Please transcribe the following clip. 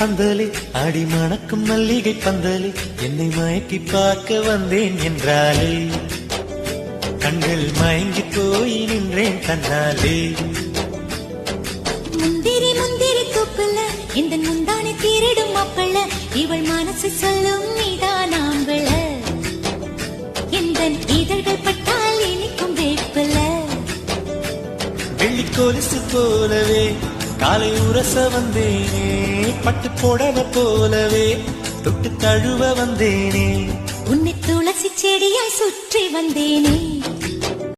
பந்தலே அடி மணக்கும் மல்லிகை பந்தலே என்னை மயக்கி பார்க்க வந்தேன் என்றாலே கண்கள் மயங்கி போய் நின்றேன் கண்ணாலே. முந்திரி முந்திரி தூக்குல இந்த முந்தானை தீரிடும் மாப்பிள்ள இவள் மனசு சொல்லும் நீதான் ஆம்பள இந்த இதழ்கள் பட்டால் இனிக்கும் வேப்பில. வெள்ளி கொலுசு போலவே காலை உரச வந்தேனே பட்டு புடவை போலவே தொட்டு தழுவ வந்தேனே உன்னை துளசி செடியாய் சுற்றி வந்தேனே.